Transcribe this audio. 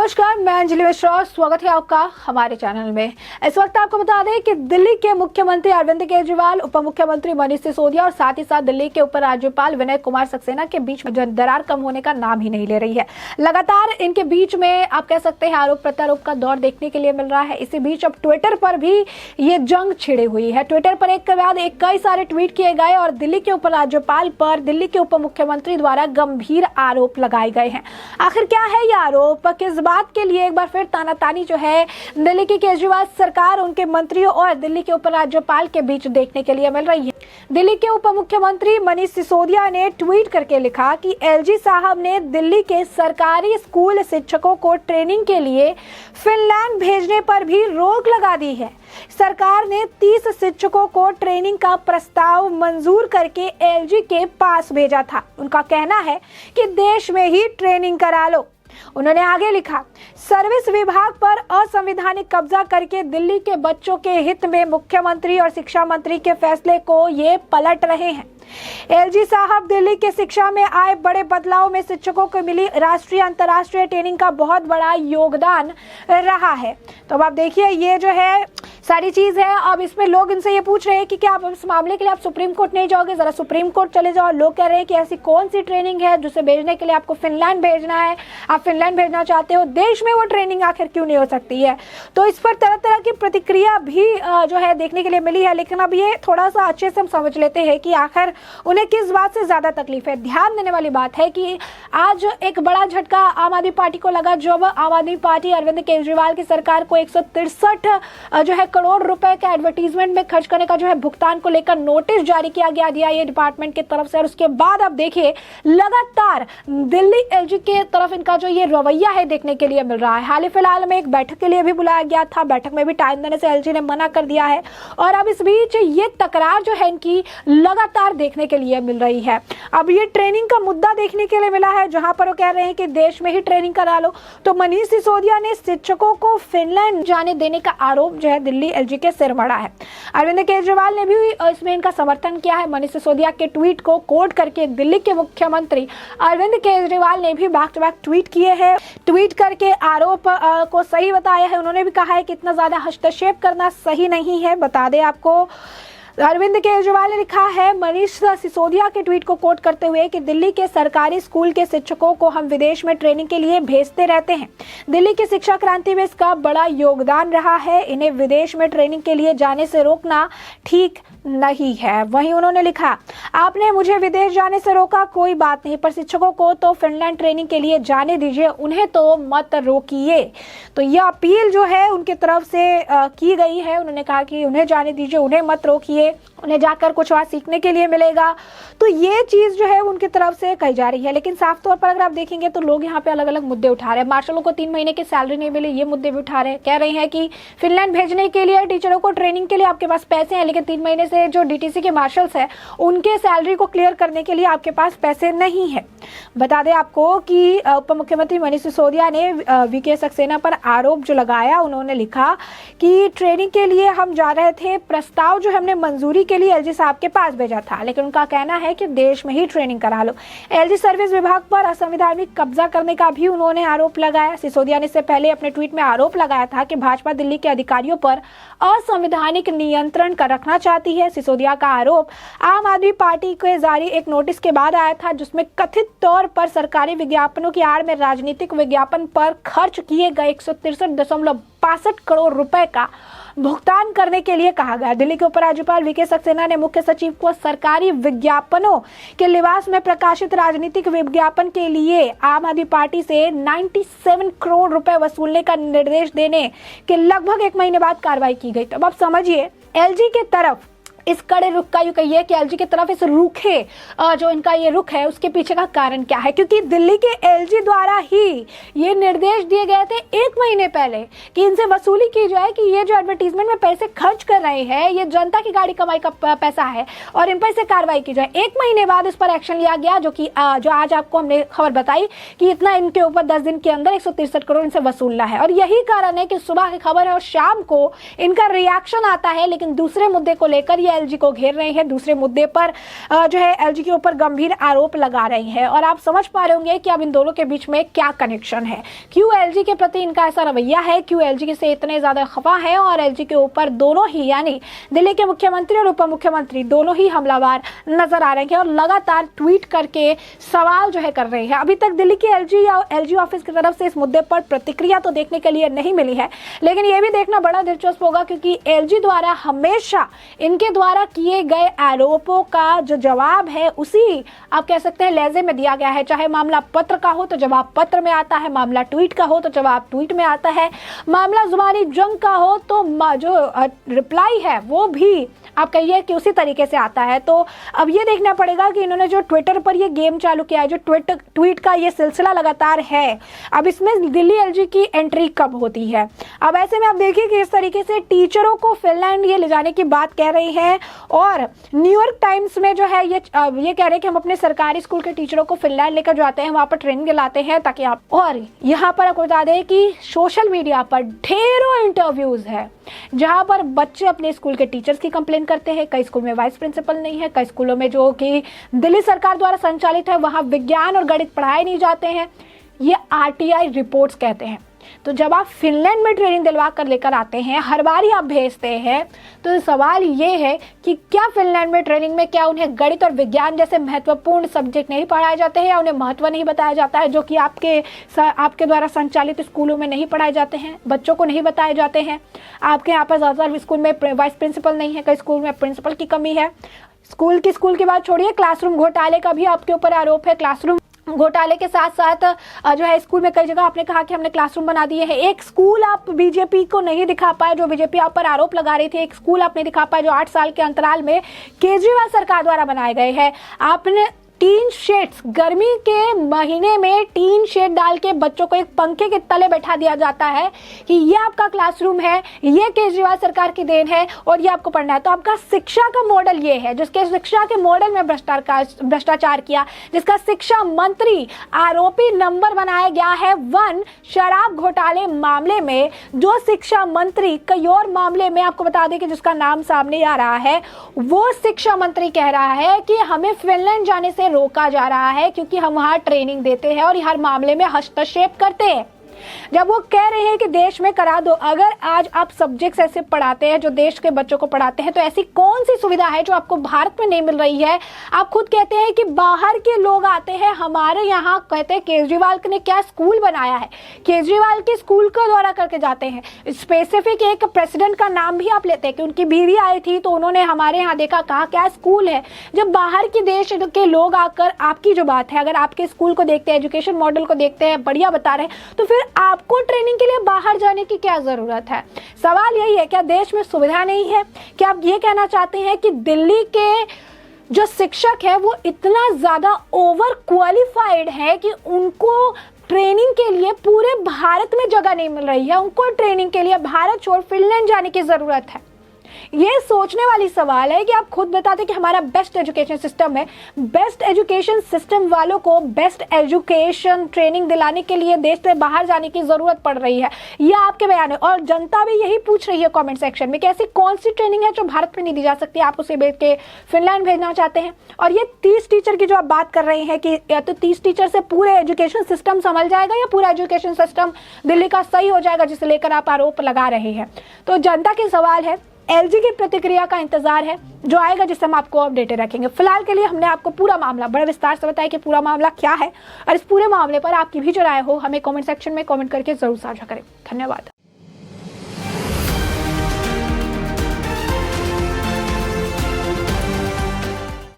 नमस्कार, मैं अंजलि मिश्रा। स्वागत है आपका हमारे चैनल में। इस वक्त आपको बता दें कि दिल्ली के मुख्यमंत्री अरविंद केजरीवाल, उप मुख्यमंत्री मनीष सिसोदिया और साथ ही साथ दिल्ली के उपराज्यपाल विनय कुमार सक्सेना के बीच में दरार कम होने का नाम ही नहीं ले रही है। लगातार इनके बीच में आप कह सकते हैं आरोप प्रत्यारोप का दौर देखने के लिए मिल रहा है। इसी बीच अब ट्विटर पर भी ये जंग छिड़ी हुई है। ट्विटर पर एक के बाद एक कई सारे ट्वीट किए गए और दिल्ली के उपराज्यपाल पर दिल्ली के उप मुख्यमंत्री द्वारा गंभीर आरोप लगाए गए हैं। आखिर क्या है ये आरोप, किस बात के लिए एक बार फिर तानातानी जो है दिल्ली की केजरीवाल सरकार, उनके मंत्रियों और दिल्ली के उपराज्यपाल के बीच देखने के लिए मिल रही है। दिल्ली के उप मुख्यमंत्री मनीष सिसोदिया ने ट्वीट करके लिखा कि एलजी साहब ने दिल्ली के सरकारी स्कूल शिक्षकों को ट्रेनिंग के लिए फिनलैंड भेजने पर भी रोक लगा दी है। सरकार ने 30 शिक्षकों को ट्रेनिंग का प्रस्ताव मंजूर करके एलजी के पास भेजा था। उनका कहना है कि देश में ही ट्रेनिंग करा लो। उन्होंने आगे लिखा, सर्विस विभाग पर असंवैधानिक कब्जा करके दिल्ली के बच्चों के हित में मुख्यमंत्री और शिक्षा मंत्री के फैसले को ये पलट रहे हैं। एलजी साहब, दिल्ली के शिक्षा में आए बड़े बदलाव में शिक्षकों को मिली राष्ट्रीय अंतर्राष्ट्रीय ट्रेनिंग का बहुत बड़ा योगदान रहा है। तो अब आप देखिए, ये जो है सारी चीज है। अब इसमें लोग इनसे ये पूछ रहे हैं कि क्या आप इस मामले के लिए आप सुप्रीम कोर्ट नहीं जाओगे? जरा सुप्रीम कोर्ट चले जाओ। लोग कह रहे हैं कि ऐसी कौन सी ट्रेनिंग है जिसे भेजने के लिए आपको फिनलैंड भेजना है? आप फिनलैंड भेजना चाहते हो, देश में वो ट्रेनिंग आखिर क्यों नहीं हो सकती है? तो इस पर तरह तरह की प्रतिक्रिया भी जो है देखने के लिए मिली है। लेकिन अब ये थोड़ा सा अच्छे से हम समझ लेते हैं कि आखिर उन्हें किस बात से ज्यादा तकलीफ है। ध्यान देने वाली बात है कि आज एक बड़ा झटका आम आदमी पार्टी को लगा जब आम आदमी पार्टी अरविंद केजरीवाल की सरकार को 163 जो है करोड़ रुपए के एडवर्टीजमेंट में खर्च करने का जो है भुगतान को लेकर नोटिस जारी किया गया डीआईए डिपार्टमेंट की तरफ से। और उसके बाद अब देखिए लगातार दिल्ली एलजी के तरफ इनका जो ये रवैया है देखने के लिए मिल रहा है। हाल ही फिलहाल में एक बैठक के लिए भी बुलाया गया था, बैठक में भी टाइम देने से एलजी ने मना कर दिया है। और अब इस बीच ये तकरार जो है इनकी लगातार देखने के लिए मिल रही है। अब ये ट्रेनिंग का मुद्दा देखने के लिए मिला है जहां पर वो कह रहे हैं कि देश में ही ट्रेनिंग करा लो। तो मनीष सिसोदिया ने शिक्षकों को फिनलैंड जाने देने का आरोप जो है दिल्ली एलजी के सिर मढ़ा है। अरविंद केजरीवाल ने भी इसमें इनका समर्थन किया है। मनीष सिसोदिया के ट्वीट को कोट करके दिल्ली के मुख्यमंत्री अरविंद केजरीवाल ने भी बैक टू बैक ट्वीट किए हैं। ट्वीट करके आरोप को सही बताया है। उन्होंने भी कहा है कि इतना ज्यादा हस्तक्षेप करना सही नहीं है। बता दें आपको, अरविंद केजरीवाल ने लिखा है मनीष सिसोदिया के ट्वीट को कोट करते हुए कि दिल्ली के सरकारी स्कूल के शिक्षकों को हम विदेश में ट्रेनिंग के लिए भेजते रहते हैं। दिल्ली की शिक्षा क्रांति में इसका बड़ा योगदान रहा है। इन्हें विदेश में ट्रेनिंग के लिए जाने से रोकना ठीक नहीं है। वहीं उन्होंने लिखा, आपने मुझे विदेश जाने से रोका, कोई बात नहीं, पर शिक्षकों को तो फिनलैंड ट्रेनिंग के लिए जाने दीजिए, उन्हें तो मत रोकिए। तो यह अपील जो है उनकी तरफ से की गई है। उन्होंने कहा कि उन्हें जाने दीजिए, उन्हें मत रोकिए, उन्हें जाकर कुछ और सीखने के लिए मिलेगा। तो ये चीज जो है उनकी तरफ से कही जा रही है। लेकिन साफ तौर पर अगर आप देखेंगे तो लोग यहाँ पे अलग अलग मुद्दे उठा रहे हैं। मार्शलों को 3 महीने की सैलरी नहीं मिली, ये मुद्दे भी उठा रहे हैं। कह रहे हैं कि फिनलैंड भेजने के लिए टीचरों को ट्रेनिंग के लिए आपके पास पैसे हैं, लेकिन 3 महीने से जो डीटीसी के मार्शल्स है उनके सैलरी को क्लियर करने के लिए आपके पास पैसे नहीं है। बता दें आपको कि उप मुख्यमंत्री मनीष सिसोदिया ने वीके सक्सेना पर आरोप जो लगाया, उन्होंने लिखा कि ट्रेनिंग के लिए हम जा रहे थे, प्रस्ताव जो हमने मंजूरी के लिए एलजी साहब के पास भेजा था, लेकिन उनका कहना है कि देश में ही ट्रेनिंग करा लो। एलजी सर्विस विभाग पर असंवैधानिक कब्जा करने का भी उन्होंने आरोप लगाया। सिसोदिया ने इससे पहले अपने ट्वीट में आरोप लगाया था कि भाजपा दिल्ली के अधिकारियों पर असंवैधानिक नियंत्रण कर रखना चाहती है। सिसोदिया का आरोप आम आदमी पार्टी के जारी एक नोटिस के बाद आया था, जिसमें कथित तौर पर सरकारी विज्ञापनों की आड़ में राजनीतिक विज्ञापन पर खर्च किए गए 163.62 करोड़ रुपए का भुगतान करने के लिए कहा गया। दिल्ली के उपराज्यपाल वीके सक्सेना ने मुख्य सचिव को सरकारी विज्ञापनों के लिबास में प्रकाशित राजनीतिक विज्ञापन के लिए आम आदमी पार्टी से 97 करोड़ रुपए वसूलने का निर्देश देने के लगभग 1 महीने बाद कार्रवाई की गई। तो अब समझिए एलजी के तरफ इस कड़े रुख का, यूं कहिए कि एलजी की तरफ इस रूखे जो इनका ये रुख है उसके पीछे का कारण क्या है? क्योंकि दिल्ली के एलजी द्वारा ही ये निर्देश दिए गए थे 1 महीने पहले कि इनसे वसूली की जाए कि ये जो एडवर्टीजमेंट में पैसे खर्च कर रहे हैं ये जनता की गाड़ी कमाई का पैसा है और इन पर से कार्रवाई की जाए। 1 महीने बाद इस पर एक्शन लिया गया, जो आज आपको हमने खबर बताई कि इतना इनके ऊपर 10 दिन के अंदर 163 करोड़ इनसे वसूलना है। और यही कारण है कि सुबह की खबर है और शाम को इनका रिएक्शन आता है। लेकिन दूसरे मुद्दे को लेकर ये एलजी को घेर रहे हैं, दूसरे मुद्दे पर जो है एलजी के ऊपर गंभीर आरोप लगा रही हैं। और आप समझ पा रहे होंगे कि अब इन दोनों के बीच में क्या कनेक्शन है, क्यों एलजी के प्रति इनका ऐसा रवैया है, क्यों एलजी से इतने ज्यादा खफा है और एलजी के ऊपर दोनों ही यानी दिल्ली के मुख्यमंत्री और उप मुख्यमंत्री दोनों ही हमलावर नजर आ रहे हैं और लगातार ट्वीट करके सवाल जो है कर रहे हैं। अभी तक दिल्ली की एलजी या एलजी ऑफिस की तरफ से इस मुद्दे पर प्रतिक्रिया तो देखने के लिए नहीं मिली है, लेकिन यह भी देखना बड़ा दिलचस्प होगा क्योंकि एलजी द्वारा हमेशा इनके द्वारा किए गए आरोपों का जो जवाब है उसी आप कह सकते हैं लहजे में दिया गया है। चाहे मामला पत्र का हो तो जवाब पत्र में आता है, मामला ट्वीट का हो तो जवाब ट्वीट में आता है, मामला जुबानी जंग का हो तो जो रिप्लाई है वो भी आप कहिए कि उसी तरीके से आता है। तो अब ये देखना पड़ेगा कि इन्होंने जो ट्विटर पर ये गेम चालू किया है, जो ट्वीट का ये सिलसिला लगातार है, अब इसमें दिल्ली एलजी की एंट्री कब होती है। अब ऐसे में आप देखिए कि इस तरीके से टीचरों को फिनलैंड ये ले जाने की बात कह रही है और न्यूयॉर्क टाइम्स में जो है ये कह रहे हैं कि हम अपने सरकारी स्कूल के टीचरों को फिनलैंड लेकर जाते हैं, वहां पर ट्रेनिंग दिलाते हैं ताकि आप, और यहाँ पर आपको बता दें कि सोशल मीडिया पर ढेरों इंटरव्यूज है जहां पर बच्चे अपने स्कूल के टीचर्स की कंप्लेन करते हैं। कई स्कूल में वाइस प्रिंसिपल नहीं है, कई स्कूलों में जो कि दिल्ली सरकार द्वारा संचालित है वहां विज्ञान और गणित पढ़ाए नहीं जाते हैं, ये आरटीआई रिपोर्ट्स कहते हैं। तो जब आप फिनलैंड में ट्रेनिंग दिलवा कर लेकर आते हैं, हर बार ही आप भेजते हैं, तो सवाल ये है कि क्या फिनलैंड में ट्रेनिंग में क्या उन्हें गणित और विज्ञान जैसे महत्वपूर्ण सब्जेक्ट नहीं पढ़ाए जाते हैं या उन्हें महत्व नहीं बताया जाता है जो कि आपके द्वारा संचालित स्कूलों में नहीं पढ़ाए जाते हैं, बच्चों को नहीं बताए जाते हैं। आपके यहाँ पर ज़्यादातर स्कूल में वाइस प्रिंसिपल नहीं है, कई स्कूल में प्रिंसिपल की कमी है। स्कूल की बात छोड़िए, क्लासरूम घोटाले का भी आपके ऊपर आरोप है। क्लासरूम घोटाले के साथ साथ जो है स्कूल में कई जगह आपने कहा कि हमने क्लासरूम बना दिए हैं। एक स्कूल आप बीजेपी को नहीं दिखा पाए, जो बीजेपी आप पर आरोप लगा रही थी, एक स्कूल आपने दिखा पाए जो 8 साल के अंतराल में केजरीवाल सरकार द्वारा बनाए गए हैं। आपने टीन शेड्स, गर्मी के महीने में टीन शेड डाल के बच्चों को एक पंखे के तले बैठा दिया जाता है कि ये आपका क्लासरूम है, ये केजरीवाल सरकार की देन है और ये आपको पढ़ना है। तो आपका शिक्षा का मॉडल ये है, जिसके शिक्षा के मॉडल में भ्रष्टाचार किया, जिसका शिक्षा मंत्री आरोपी नंबर बनाया गया है 1 शराब घोटाले मामले में। जो शिक्षा मंत्री कई और मामले में आपको बता दें कि जिसका नाम सामने आ रहा है, वो शिक्षा मंत्री कह रहा है कि हमें फिनलैंड जाने से रोका जा रहा है क्योंकि हम वहां ट्रेनिंग देते हैं और हर मामले में हस्तक्षेप करते हैं। जब वो कह रहे हैं कि देश में करा दो, अगर आज आप सब्जेक्ट्स ऐसे पढ़ाते हैं जो देश के बच्चों को पढ़ाते हैं तो ऐसी कौन सी सुविधा है जो आपको भारत में नहीं मिल रही है। आप खुद कहते हैं कि बाहर के लोग आते हैं हमारे यहाँ, कहते हैं केजरीवाल ने क्या स्कूल बनाया है, केजरीवाल के स्कूल का दौरा करके जाते हैं। स्पेसिफिक एक प्रेसिडेंट का नाम भी आप लेते हैं कि उनकी बीवी आई थी तो उन्होंने हमारे यहाँ देखा, कहा क्या स्कूल है। जब बाहर के देश के लोग आकर आपकी जो बात है, अगर आपके स्कूल को देखते हैं, एजुकेशन मॉडल को देखते हैं, बढ़िया बता रहे हैं, तो फिर आपको ट्रेनिंग के लिए बाहर जाने की क्या जरूरत है। सवाल यही है, क्या देश में सुविधा नहीं है? क्या आप ये कहना चाहते हैं कि दिल्ली के जो शिक्षक है वो इतना ज्यादा ओवर क्वालिफाइड है कि उनको ट्रेनिंग के लिए पूरे भारत में जगह नहीं मिल रही है, उनको ट्रेनिंग के लिए भारत छोड़ फिनलैंड जाने की जरूरत है? ये सोचने वाली सवाल है कि आप खुद बताते कि हमारा बेस्ट एजुकेशन सिस्टम है। बेस्ट एजुकेशन सिस्टम वालों को बेस्ट एजुकेशन ट्रेनिंग दिलाने के लिए देश से बाहर जाने की जरूरत पड़ रही है, ये आपके बयान है। और जनता भी यही पूछ रही है कमेंट सेक्शन में कि ऐसी कौन सी ट्रेनिंग है जो भारत में नहीं दी जा सकती, आप उसे बेच के फिनलैंड भेजना चाहते हैं। और ये 30 टीचर की जो आप बात कर रहे हैं कि या तो 30 टीचर से पूरे एजुकेशन सिस्टम संभल जाएगा या पूरा एजुकेशन सिस्टम दिल्ली का सही हो जाएगा, जिसे लेकर आप आरोप लगा रहे हैं। तो जनता के सवाल है, एलजी की प्रतिक्रिया का इंतजार है जो आएगा, जिससे हम आपको अपडेटेड रखेंगे। फिलहाल के लिए हमने आपको पूरा मामला बड़े विस्तार से बताया कि पूरा मामला क्या है और इस पूरे मामले पर आपकी भी जो राय हो हमें कमेंट सेक्शन में कमेंट करके जरूर साझा करें। धन्यवाद।